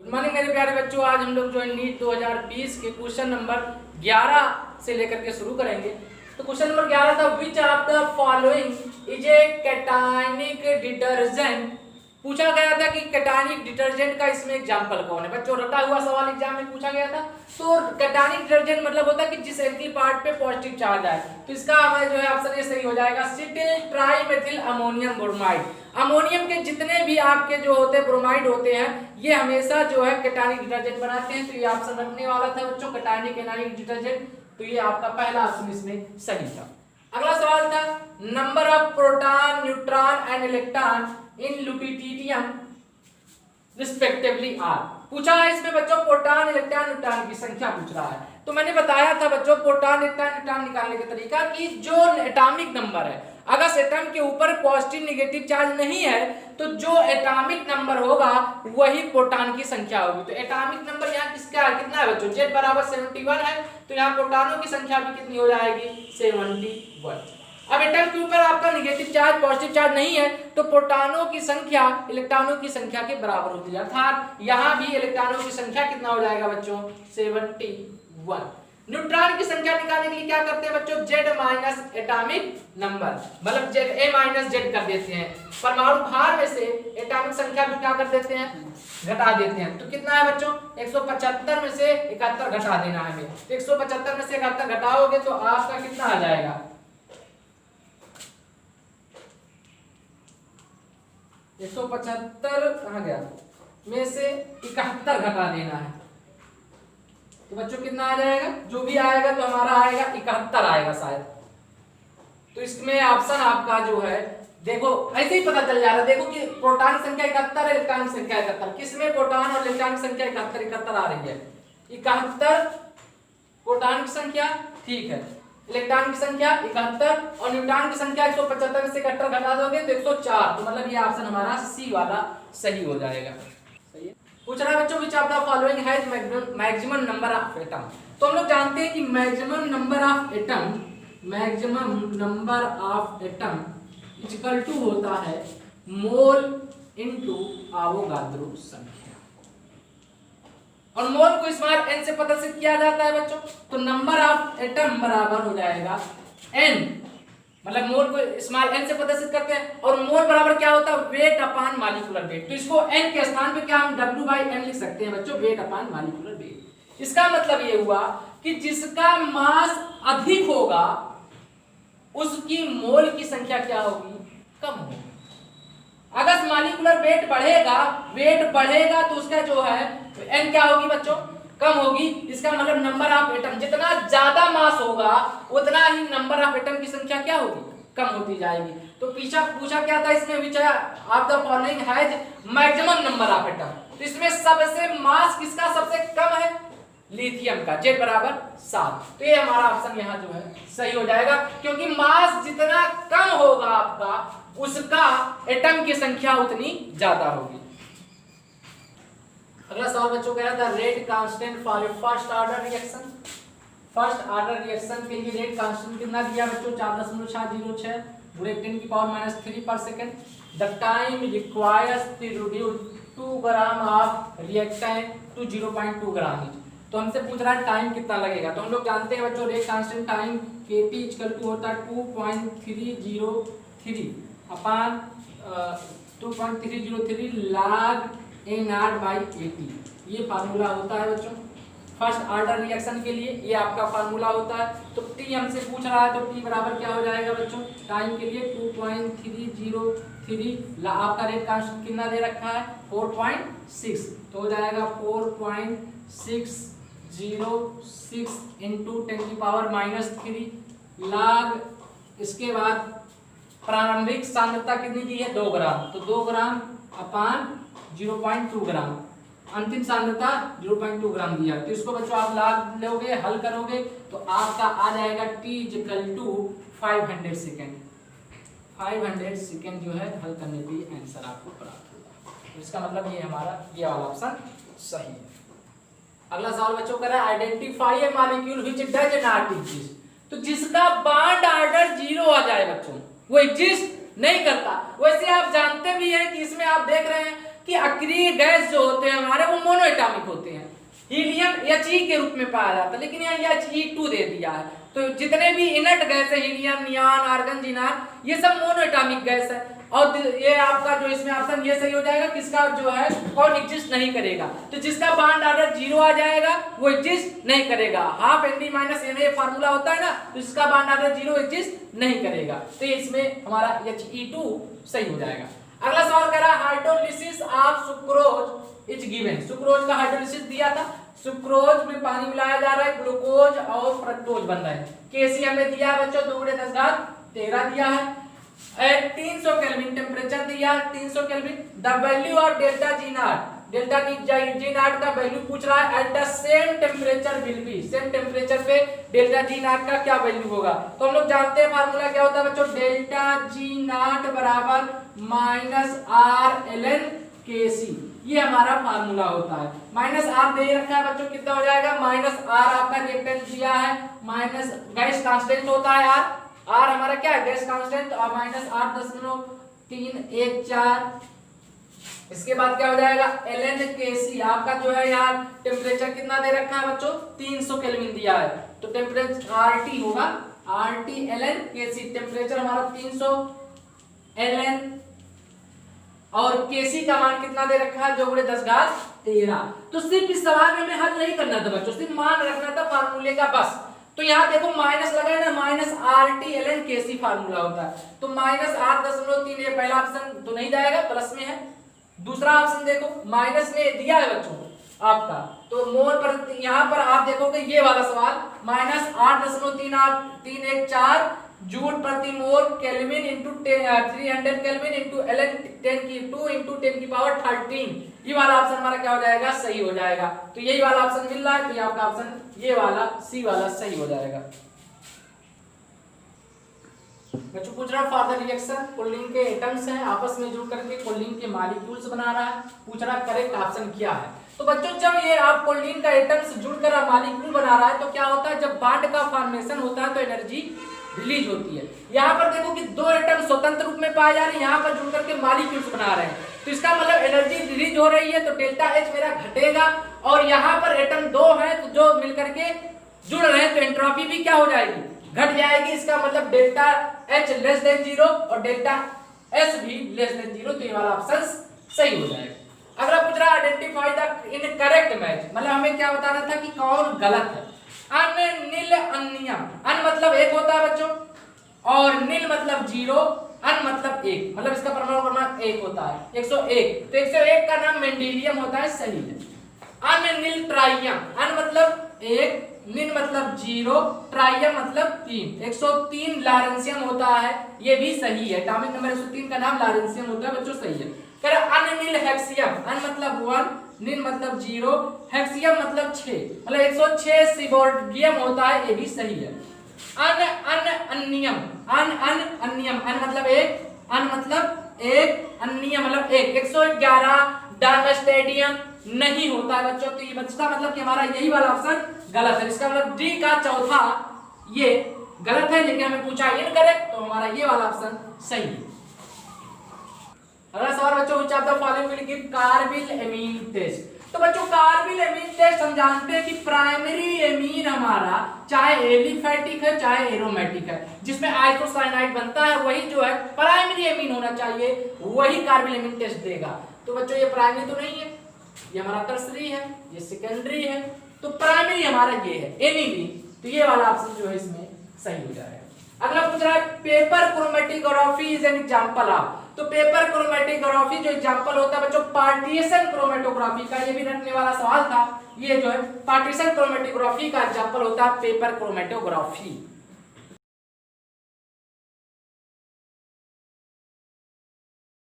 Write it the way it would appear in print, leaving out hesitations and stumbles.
Good morning मेरे प्यारे बच्चों। आज हम लोग जो है नीट 2020 के क्वेश्चन नंबर 11 से लेकर के शुरू करेंगे। तो क्वेश्चन नंबर 11 था, विच of the following is a cationic detergent. पूछा गया था कि कैटायनिक डिटर्जेंट का इसमें एग्जांपल कौन है। बच्चों रटा हुआ सवाल एग्जाम में पूछा गया था। तो कैटायनिक डिटर्जेंट मतलब होता है कि जिस एल्किल पार्ट पे पॉजिटिव चार्ज आए। तो इसका जो है ऑप्शन ये सही हो जाएगा, सिटिल ट्राइमेथिल अमोनियम ब्रोमाइड। अमोनियम के जितने भी आपके जो होते हैं ब्रोमाइड होते हैं, ये हमेशा जो है कैटायनिक डिटर्जेंट बनाते हैं। तो ये ऑप्शन रखने वाला था बच्चों, कैटायनिक एनायनिक डिटर्जेंट। तो ये आपका पहला ऑप्शन इसमें सही था। अगला सवाल था, number of proton, neutron and electron in lutetium respectively are. पूछा है इसमें बच्चों प्रोटॉन, इलेक्ट्रॉन, न्यूट्रॉन की संख्या पूछ रहा है। तो मैंने बताया था बच्चों प्रोटॉन, इलेक्ट्रॉन, न्यूट्रॉन निकालने का तरीका कि जो एटॉमिक नंबर है, अगर एटम के ऊपर पॉजिटिव नेगेटिव चार्ज नहीं है तो जो एटॉमिक नंबर होगा वही प्रोटॉन की संख्या होगी। तो एटॉमिक नंबर यहाँ किसका है, कितना है बच्चों, Z बराबर 71 है। तो यहाँ प्रोटॉनों की संख्या भी कितनी हो जाएगी, 71। अब एटम के ऊपर आपका नेगेटिव चार्ज पॉजिटिव चार्ज नहीं है तो प्रोटॉनों की संख्या इलेक्ट्रॉनों की संख्या के बराबर होती है। अर्थात यहाँ भी इलेक्ट्रॉनों की संख्या कितना हो जाएगा बच्चों, 71। न्यूट्रॉन की संख्या निकालने के लिए क्या करते हैं बच्चों, Z माइनस एटॉमिक नंबर, मतलब A माइनस Z कर देते हैं। परमाणु भार में से एटॉमिक संख्या भी क्या कर देते हैं, घटा देते हैं। तो कितना है बच्चों, 175 में से 71 घटा देना है हमें। तो 175 में से 71 घटाओगे तो आपका कितना आ जाएगा, 175 कहाँ गया, में से 71 घटा देना है। तो बच्चों कितना आ जाएगा, जो भी आएगा तो हमारा आएगा 71 आएगा शायद। तो इसमें ऑप्शन आपका जो है, देखो ऐसे ही पता चल जा रहा है। देखो कि प्रोटॉन की संख्या 71 है, इलेक्ट्रॉन की संख्या 71। किसमें प्रोटॉन और इलेक्ट्रॉन की संख्या 71 आ रही है, 71 प्रोटॉन की संख्या, ठीक है, इलेक्ट्रॉन की संख्या 71 और न्यूट्रॉन की संख्या 175 में से 71 घटा दोगे तो 104। तो मतलब ये ऑप्शन हमारा सी वाला सही हो जाएगा। सही है। पूछ रहा है बच्चों which of the following has maximum number of atom. तो हम लोग जानते हैं कि maximum number of atom equal to होता है मोल इनटू एवोगाड्रो संख्या, और मोल को स्मॉल n से प्रदर्शित किया जाता है बच्चों। तो नंबर ऑफ एटम बराबर हो जाएगा n, मतलब मोल को स्मॉल n से प्रदर्शित करते हैं। और मोल बराबर क्या होता है, वेट अपॉन मॉलिक्यूलर वेट। तो इसको n के स्थान पे क्या हम W/n लिख सकते हैं बच्चों, वेट अपॉन मॉलिक्यूलर वेट। इसका मतलब ये हुआ कि जिसका मास अधिक होगा उसकी मोल की संख्या क्या होगी, कम होगी। अगर मॉलिक्यूलर वेट बढ़ेगा तो उसका जो है n क्या होगी बच्चों, कम होगी। इसका मतलब नंबर ऑफ एटम, जितना ज्यादा मास होगा उतना ही नंबर ऑफ एटम की संख्या क्या होगी, कम होती जाएगी। तो पूछा क्या था इसमें, विच of the following has maximum number of atom. तो इसमें सबसे मास किसका सबसे कम है, लिथियम का, Z बराबर 7। तो ये हमारा ऑप्शन यहाँ जो है सही हो जाएगा, क्योंकि मास जितना कम होगा आपका उसका एटम की संख्या उतनी ज्यादा होगी। अगला सवाल बच्चों कह रहा था, rate constant for first order reaction. First order reaction के लिए रेट कांस्टेंट कितना दिया बच्चों, 4.606 गुणे 10⁻³ पर second. The time requires to reduce 2 gram of reactant to 0.2 gram. तो हमसे पूछ रहा है टाइम कितना लगेगा। तो हम लोग जानते हैं बच्चों रेट कांस्टेंट टाइम Kp = होता है 2.303 अपॉन 2.303 log A0/80। ये फार्मूला होता है बच्चों फर्स्ट ऑर्डर रिएक्शन के लिए, ये आपका फार्मूला होता है। तो T हमसे पूछ रहा है, तो T बराबर क्या हो जाएगा बच्चों, टाइम के लिए 2.303, आपका रेट कांस्टेंट कितना दे रखा है 4.6। तो हो जाएगा 4.606 इंटू 10⁻³ log, इसके बाद प्रारंभिक सांद्रता कितनी दी है, 2 ग्राम। तो 2 ग्राम अपॉन 0.2 ग्राम, अंतिम सांद्रता 0.2 ग्राम दिया। तो इसको बच्चों आप लॉग लोगे, हल करोगे तो आपका आ जाएगा T = 500 सेकेंड। 500 सेकेंड जो है हल करने पे आंसर आपको प्राप्त होगा। तो इसका मतलब ये हमारा ये वाला ऑप्शन सही है। अगला सवाल बच्चों कर रहा है, identify A molecule which does not exist. तो जिसका बॉन्ड ऑर्डर 0 आ जाए बच्चों, वो एग्जिस्ट नहीं करता। वैसे आप जानते भी हैं कि इसमें आप देख रहे हैं कि अक्रिय गैस जो होते हैं हमारे वो मोनोएटॉमिक होते हैं, हीलियम He के रूप में पाया जाता है, लेकिन यहाँ He2 दे दिया है। तो जितने भी इनर्ट गैस है, हीलियम, नियॉन, आर्गन, जिनान, ये सब मोनोएटॉमिक गैस है। और ये आपका जो इसमें ऑप्शन ये सही हो जाएगा, किसका जो है कौन एग्जिस्ट नहीं करेगा, तो जिसका बॉन्ड ऑर्डर 0 आ जाएगा वो एग्जिस्ट नहीं करेगा। Half Nd minus Na formula होता है ना, तो जिसका बॉन्ड ऑर्डर 0 एग्जिस्ट नहीं करेगा, तो इसमें हमारा He2 सही हो जाएगा। अगला सवाल कह रहा है hydrolysis of sucrose is given. Sucrose का हाइड्रोलिसिस दिया था, सुक्रोज में पानी मिलाया जा रहा है, ग्लूकोज और फ्रक्टोज बन रहा है। Kc हमें दिया है बच्चों 2 × 10⁻13 दिया है। एट 300 केल्विन टेम्परेचर दिया है, 300 kelvin. The value of delta G not, delta G not का वैल्यू पूछ रहा है। At the same temperature will be, same temperature पे डेल्टा जी नॉट का क्या वैल्यू होगा। तो हम लोग जानते हैं फार्मूला क्या होता है बच्चों, डेल्टा जी नॉट बराबर -r ln Kc, ये हमारा फार्मूला होता है। -r दे रखा है बच्चों, कितना हो जाएगा, -r आपका रिएक्टेंट दिया है, माइनस गैस कांस्टेंट होता है r हमारा क्या है गैस कांस्टेंट, और -8.314। इसके बाद क्या हो जाएगा ln Kc, आपका जो है यार टेम्परेचर कितना दे रखा है बच्चों, 300 केल्विन दिया है, तो टेम्परेचर RT होगा, RT ln Kc, टेम्परेचर हमारा 300 ln, और Kc का मान कितना दे रखा है, 2 × 10⁻13। तो सिर्फ इस सवाल में हमें हल नहीं करना था बच्चों, सिर्फ मान रखना था फार्मूले का बस। तो यहाँ देखो माइनस लगा है ना, -RT ln Kc फार्मूला होता है, तो -8.3, ये पहला ऑप्शन तो नहीं जाएगा, प्लस में है। दूसरा ऑप्शन देखो माइनस में दिया है बच्चों आपका, तो मोल पर यहाँ पर आप देखोगे ये वाला सवाल -8.314 जूल प्रति मोल kelvin into 300 kelvin into ln 2 into 10⁻13, ये वाला ऑप्शन हमारा क्या हो जाएगा, सही हो जाएगा। तो यही वाला ऑप्शन मिल रहा है, तो ये आपका ऑप्शन ये वाला सी वाला सही हो जाएगा। बच्चों पूछ रहा है फॉर द रिएक्शन कोलिन के एटम्स हैं आपस में जुड़ करके कोलिन के मॉलिक्यूल्स बना रहा है, पूछ रहा है करेक्ट ऑप्शन क्या है। तो बच्चों जब ये आप कोलिन का एटम्स जुड़कर मॉलिक्यूल बना रहा है तो क्या होता है, जब बॉन्ड का फॉर्मेशन होता है तो एनर्जी रिलीज होती है। यहाँ पर देखो कि 2 एटम स्वतंत्र रूप में पाए जा रहे हैं, यहाँ पर जुड़ करके मॉलिक्यूल्स बना रहे हैं, तो इसका मतलब एनर्जी रिलीज हो रही है, तो डेल्टा H मेरा घटेगा। और यहाँ पर एटम 2 है तो जो मिलकर के जुड़ रहे हैं, तो एंट्रोपी भी क्या हो जाएगी, घट जाएगी। इसका मतलब डेल्टा H लेस देन 0 और डेल्टा S भी लेस देन 0, तो ये वाला ऑप्शन सही हो जाएगा। अगला पूछ रहा है आइडेंटिफाई द इनकरेक्ट मैच, मतलब हमें क्या बताना था कि कौन गलत है। अनिल अन्यम, अन मतलब एक होता है बच्चों, और नील मतलब 0, अन मतलब 1, मतलब इसका परमाणु क्रमांक 1 होता है, 101, तो 101 का नाम मेंडेलियम होता है, सही है। अनिल ट्राइयम, अन मतलब 1, निन मतलब 0, ट्राइयम मतलब 3, 103 लॉरेंशियम होता है, ये भी सही है। एटॉमिक नंबर 103 का नाम लॉरेंशियम होता है बच्चों, सही है। कह रहा अनिल हेक्सियम, अन मतलब 1, निन मतलब 0, हेक्सियम मतलब 6, मतलब 106 सिबोर्गियम होता है, ये भी सही है। अन्नियम, अन्नियम, अन मतलब 1, अन मतलब 1, अन्नियम मतलब 1, 111 डायस्टेडियम नहीं होता है बच्चों, तो ये बचता मतलब कि हमारा यही वाला ऑप्शन गलत है। इसका मतलब डी का चौथा ये गलत है, लेकिन हमें पूछा इनकरेक्ट, तो हमारा ये वाला ऑप्शन सही है। अगला सवाल बच्चों, which of the following will give carbylamine test. तो बच्चों कार्बिल एमीन टेस्ट हम जानते हैं कि प्राइमरी एमीन हमारा चाहे एलिफैटिक है चाहे एरोमेटिक है, जिसमें आइसोसाइनाइड बनता है, वही जो है प्राइमरी एमीन होना चाहिए, वही कार्बिल एमीन टेस्ट देगा। तो बच्चों ये प्राइमरी तो नहीं है, ये हमारा टर्सरी है, ये सेकेंडरी है, तो प्राइमरी हमारा ये है एनी भी, तो ये वाला ऑप्शन जो है इसमें सही हो जाएगा। अगला पूछ रहा है paper chromatography is an example of. तो पेपर क्रोमेटोग्राफी जो एग्जांपल होता है बच्चों पार्टीशन क्रोमेटोग्राफी का, ये भी रटने वाला सवाल था, ये जो है पार्टीशन क्रोमेटोग्राफी का एग्जांपल होता है पेपर क्रोमेटोग्राफी।